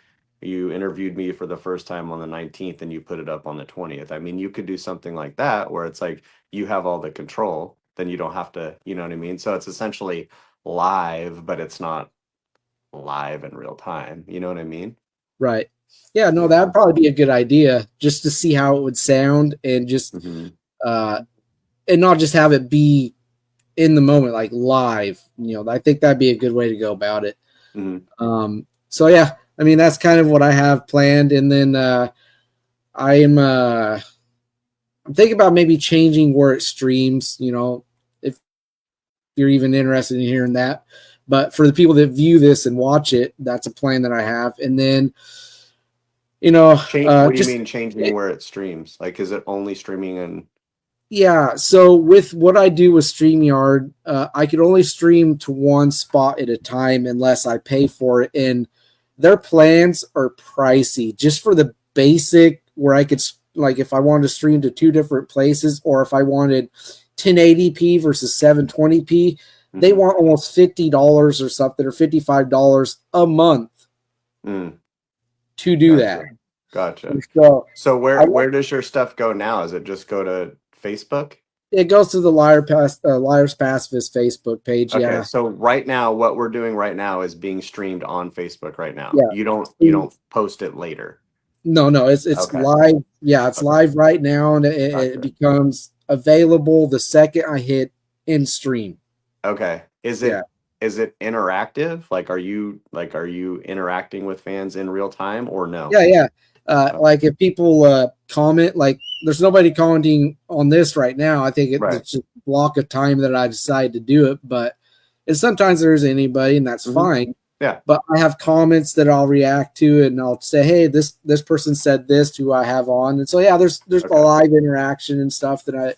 you interviewed me for the first time on the 19th and you put it up on the 20th. I mean, you could do something like that where it's like you have all the control, then you don't have to, you know what I mean? So it's essentially live, but it's not live in real time. You know what I mean? Right. Yeah, no, Yeah. that'd probably be a good idea just to see how it would sound and just Hmm. uh and not just have it be in the moment like live. I think that'd be a good way to go about it. Hmm. So yeah, I mean that's kind of what I have planned, and then I am I'm thinking about maybe changing where it streams, if you're even interested in hearing that. But for the people that view this and watch it, that's a plan that I have. And then What do you just mean changing where it streams? Like, is it only streaming in? yeah. So with what I do with StreamYard, I could only stream to one spot at a time unless I pay for it, and their plans are pricey. Just for the basic, where I could like if I wanted to stream to two different places, or if I wanted 1080p versus 720p, they Mhm. want almost $50 or something, or $55 a month Mm, to do that. gotcha. Gotcha. So So I where does your stuff go now? Does it just go to Facebook? it goes to the Liars Pacifist Facebook page. Okay, Yeah, so right now, what we're doing right now is being streamed on Facebook right now. yeah. You don't post it later. No, it's Okay. live. Yeah, it's Okay. live right now, and it Gotcha. becomes available the second I hit in stream. Okay. Yeah, Is it interactive? Are you interacting with fans in real time or no? yeah. Okay. Like if people comment, like there's nobody commenting on this right now. I think Right. it's just a block of time that I decide to do it, but and sometimes there's anybody, and that's Hmm. fine. Yeah. But I have comments that I'll react to, and I'll say, "Hey, this person said this." Who I have on, and so yeah, there's a Okay. live interaction and stuff that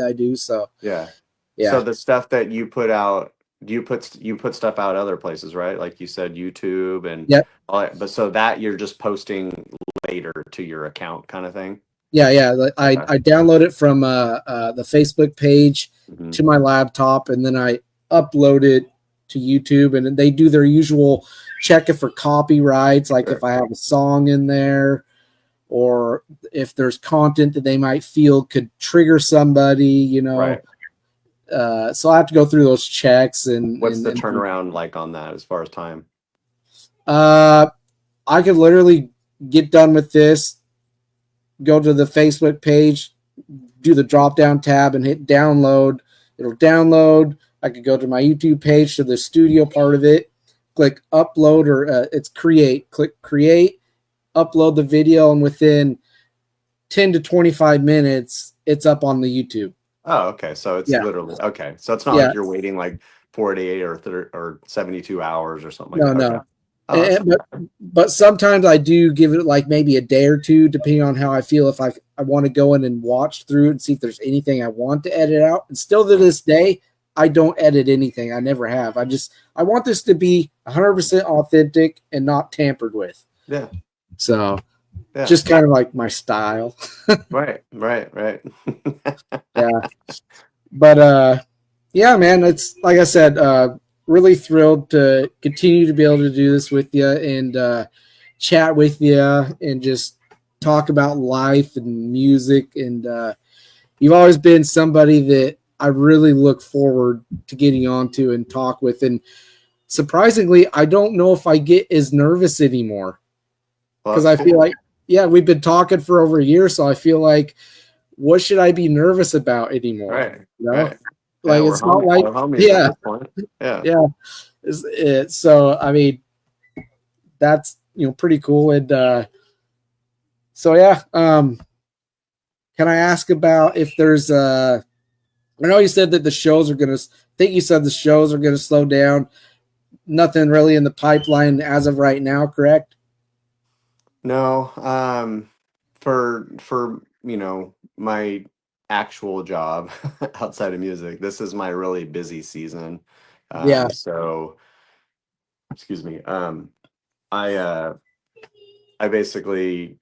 I do. So Yeah. So yeah, the stuff that you put out, you put stuff out other places, right? Like you said, YouTube and yep, all that, but so that you're just posting later to your account kind of thing. yeah. Like, Okay. I download it from the Facebook page Hmm. to my laptop, and then I upload it to YouTube, and then they do their usual check it for copyrights, like if Sure. I have a song in there or if there's content that they might feel could trigger somebody, Right. so I have to go through those checks What's the turnaround like on that as far as time? uh, I could literally get done with this, go to the Facebook page, do the drop down tab, and hit download. It'll download. I could go to my YouTube page to the studio part of it, click upload or it's create. Click create, upload the video, and within 10 to 25 minutes, it's up on the YouTube. Oh, okay. So it's Yeah, literally okay. So it's not yeah, like you're waiting like 48 or 30 or 72 hours or something like no, that. Okay. no. Oh, that's not But sometimes I do give it like maybe a day or two, depending on how I feel. If I want to go in and watch through it and see if there's anything I want to edit out. And still to bad. this day, I don't edit anything. I never have. I want this to be 100% authentic and not tampered with. Yeah. So Yeah. just kind of like my style. Right. Right. Right. Yeah. But yeah, man, it's like I said, really thrilled to continue to be able to do this with you and chat with you and just talk about life and music. And you've always been somebody that I really look forward to getting onto and talk with. And surprisingly, I don't know if I get as nervous anymore Well, because that's I feel cool. like, yeah, we've been talking for over a year. So I feel like, what should I be nervous about anymore? Right. You know, Right. Yeah, like it's not like, we're homies at yeah, this point. Yeah. yeah. So I mean, that's pretty cool. And so yeah, can I ask about if there's I know you said that the shows are gonna. I think you said the shows are gonna slow down. Nothing really in the pipeline as of right now, correct? No, for my actual job outside of music, this is my really busy season. Yeah, So excuse me. I I basically,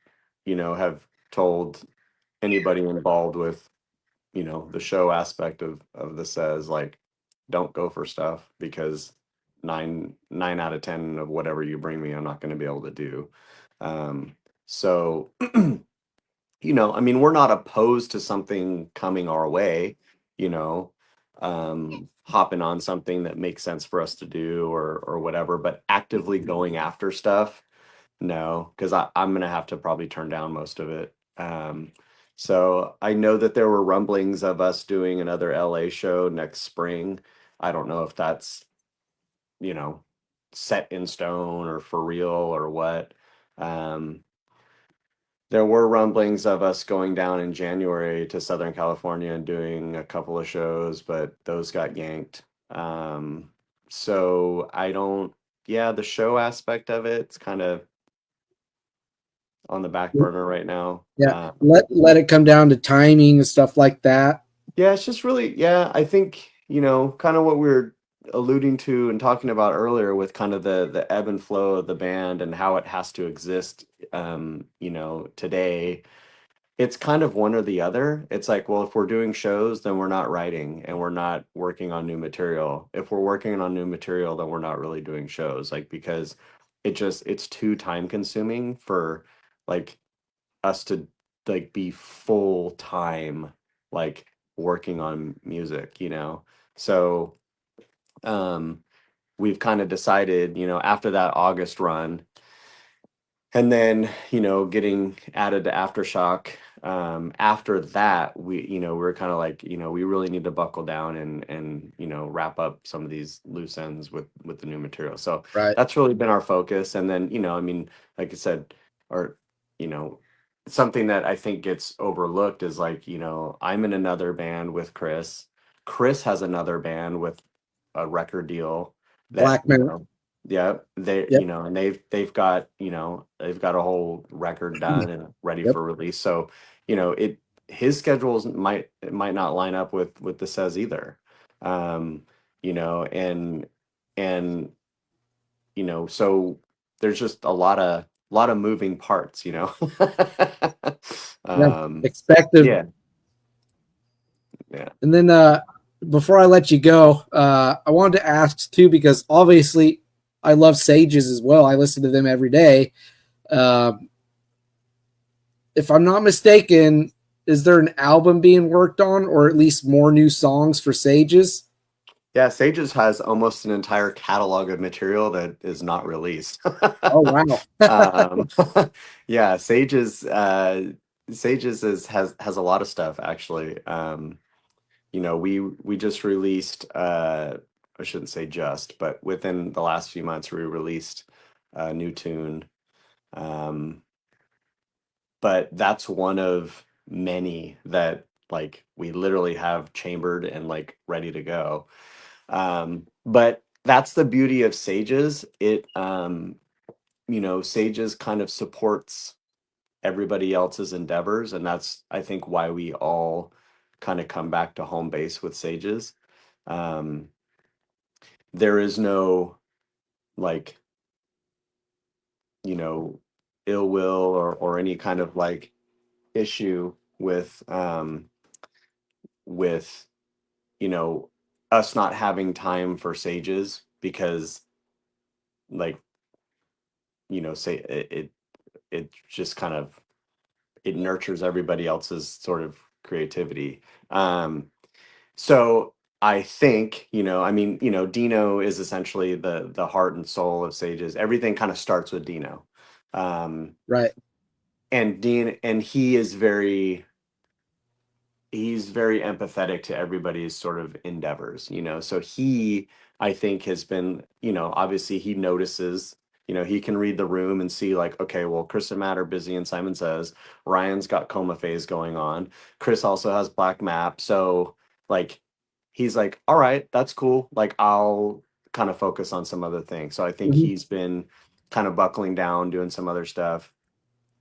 have told anybody involved with, the show aspect of the says like, don't go for stuff because nine out of ten of whatever you bring me, I'm not going to be able to do. So I mean, we're not opposed to something coming our way, you know, hopping on something that makes sense for us to do or whatever, but actively going after stuff, no, because I'm gonna have to probably turn down most of it. So I know that there were rumblings of us doing another LA show next spring. I don't know if that's, you know, set in stone or for real or what. Um, there were rumblings of us going down in January to Southern California and doing a couple of shows, but those got yanked. So I don't, yeah, the show aspect of it's kind of on the back burner right now. yeah. Let it come down to timing and stuff like that. Yeah, it's just really, yeah, I think, kind of what we were alluding to and talking about earlier with kind of the ebb and flow of the band and how it has to exist, today. It's kind of one or the other. It's like, well, if we're doing shows, then we're not writing and we're not working on new material. If we're working on new material, then we're not really doing shows, like because it's too time consuming for like us to like be full time like working on music. So um we've kind of decided, after that August run, and then getting added to Aftershock. After that, we were kind of like, we really need to buckle down and wrap up some of these loose ends with the new material. So Right. that's really been our focus. And then I mean, like I said, or you know something that I think gets overlooked is like, I'm in another band with Chris has another band with a record deal that Black Man. yeah, they, Yep. and they've got a whole record done and ready Yep. for release. So, it his schedules might not line up with the says either. Um, and so there's just a lot of moving parts. Yeah. Um, Expected. yeah, yeah. And then before I let you go, I wanted to ask too, because obviously I love Sages as well. I listen to them every day. Um, if I'm not mistaken, is there an album being worked on, or at least more new songs for Sages? Yeah, Sages has almost an entire catalog of material that is not released. Oh wow! um, yeah, Sages has a lot of stuff actually. We just released. I shouldn't say just, but within the last few months, we released a new tune. Um, but that's one of many that like we literally have chambered and like ready to go. But that's the beauty of Sages. Sages kind of supports everybody else's endeavors, and that's I think why we all kind of come back to home base with Sages. Um, there is no like you know ill will or any kind of like issue with you know us not having time for Sages because like say it just kind of it nurtures everybody else's sort of creativity. So I think, I mean, Dino is essentially the heart and soul of Sages. Everything kind of starts with Dino. Um, Right. and Dean and he's very empathetic to everybody's sort of endeavors. So he, I think, has been, obviously he notices, he can read the room and see like, okay, well, Chris and Matt are busy and Simon Says. Ryan's got coma phase going on. Chris also has black map. So like he's like, all right, that's cool. Like I'll kind of focus on some other things. So I think Mhm. he's been kind of buckling down, doing some other stuff.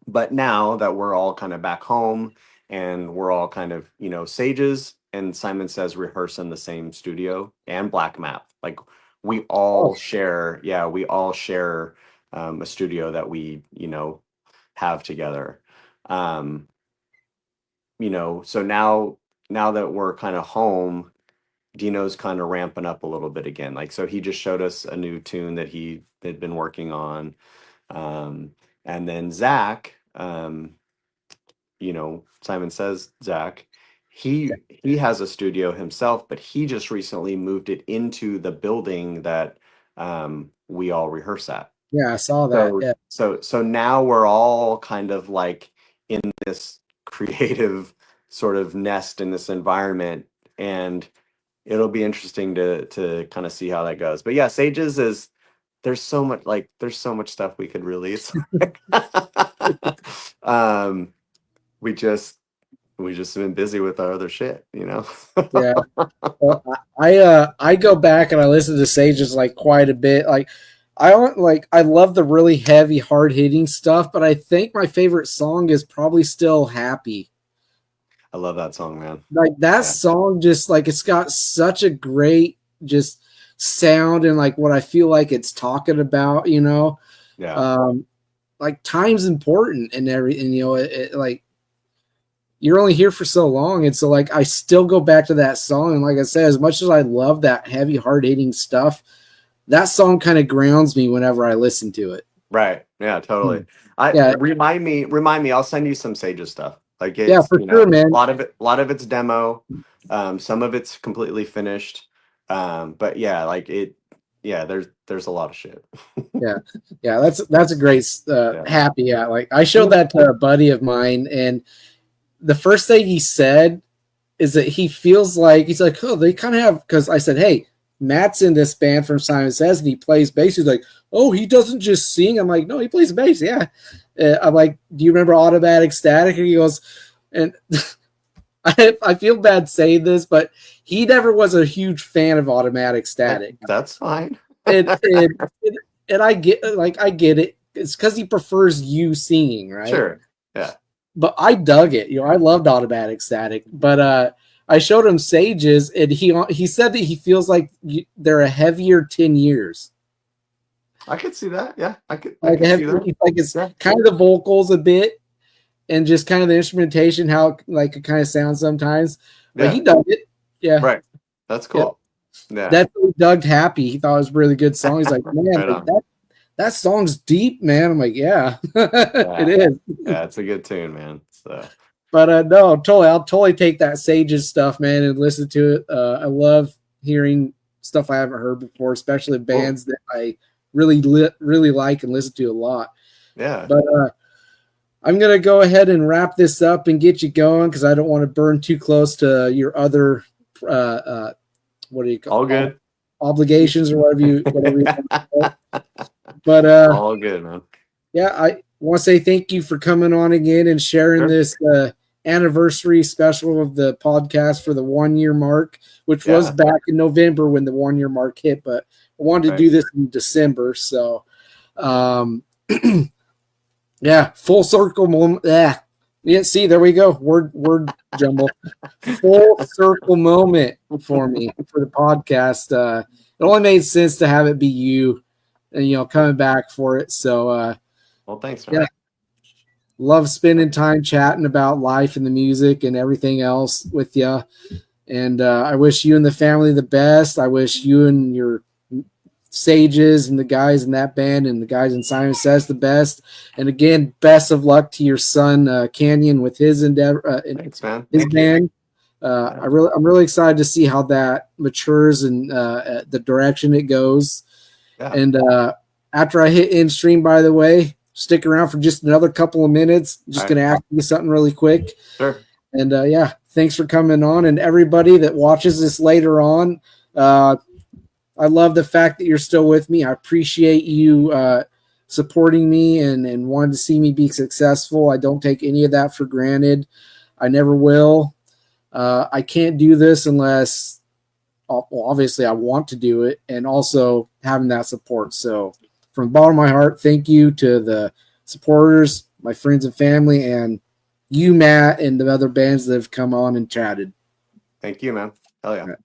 But now that we're all kind of back home and we're all kind of, Sages and Simon Says rehearse in the same studio and Black Map. Like we Oh, all share, yeah, we all share a studio that we, have together. Um, so now that we're kind of home, Dino's kind of ramping up a little bit again. Like so he just showed us a new tune that he had been working on. Um, and then Zach, Simon Says Zach, he has a studio himself, but he just recently moved it into the building that we all rehearse at. yeah, I saw that. So Yeah. so now we're all kind of like in this creative sort of nest in this environment, and it'll be interesting to kind of see how that goes. But yeah, Sages is there's so much stuff we could release. um, we just have been busy with our other shit. Yeah. Well, I go back and I listen to Sages like quite a bit. Like I love the really heavy, hard hitting stuff, but I think my favorite song is probably still Happy. I love that song, man. Like that Yeah, song, just like it's got such a great just sound and like what I feel like it's talking about. yeah, Um, like time's important and everything, like you're only here for so long. And so like I still go back to that song. And like I said, as much as I love that heavy, hard hitting stuff, that song kind of grounds me whenever I listen to it. right. Yeah, Hmm. totally. I Yeah, remind me. I'll send you some Sages stuff. Like yeah, it's for sure, a man. lot of it. A lot of it's demo. Some of it's completely finished. But yeah, like yeah, there's a lot of shit. Yeah, that's a great happy. Yeah, like I showed that to a buddy of mine, and the first thing he said is that he feels like he's like, oh, they kind of have, because I said, hey, Matt's in this band from Simon Says, and he plays bass. He's like, oh, he doesn't just sing. I'm like, no, he plays bass. Yeah. I'm like, do you remember Automatic Static? And he goes, and I feel bad saying this, but he never was a huge fan of Automatic Static. That's fine. and I get it. It's because he prefers you singing, right? Sure. Yeah. But I dug it. I loved Automatic Static. But I showed him Sages, and he said that he feels like they're a heavier 10 years. I could see that. Yeah, I could see that. Like it's kind of the vocals a bit, and just kind of the instrumentation, how like it kind of sounds sometimes. But he dug it. Yeah. Right. That's cool. Yeah. That's what Doug Happy. He thought it was a really good song. He's like, man, that song's deep, man. I'm like, yeah. It is. Yeah, it's a good tune, man. So, but no, totally. I'll totally take that Sages stuff, man, and listen to it. I love hearing stuff I haven't heard before, especially bands that I really like and listen to a lot. Yeah. But I'm gonna go ahead and wrap this up and get you going because I don't want to burn too close to your other what do you call all good obligations or whatever you but all good, man. Yeah, I want to say thank you for coming on again and sharing this anniversary special of the podcast for the 1 year mark, which was back in November when the 1 year mark hit, but I wanted to do this in December. So yeah, full circle moment. Yeah, see, there we go. Word jumble. Full circle moment for me for the podcast. It only made sense to have it be you, and coming back for it. So, well, thanks, man. Yeah, love spending time chatting about life and the music and everything else with you. And I wish you and the family the best. I wish you and your Sages and the guys in that band and the guys in Simon Says the best. And again, best of luck to your son Canyon with his endeavor. Thanks, man. His band. I'm really excited to see how that matures and the direction it goes. Yeah. And after I hit end stream, by the way, stick around for just another couple of minutes. Just going to ask you something really quick. Sure. And thanks for coming on. And everybody that watches this later on, I love the fact that you're still with me. I appreciate you supporting me and wanting to see me be successful. I don't take any of that for granted. I never will. I can't do this unless, obviously, I want to do it, and also having that support. So from the bottom of my heart, thank you to the supporters, my friends and family, and you, Matt, and the other bands that have come on and chatted. Thank you, man. Hell yeah.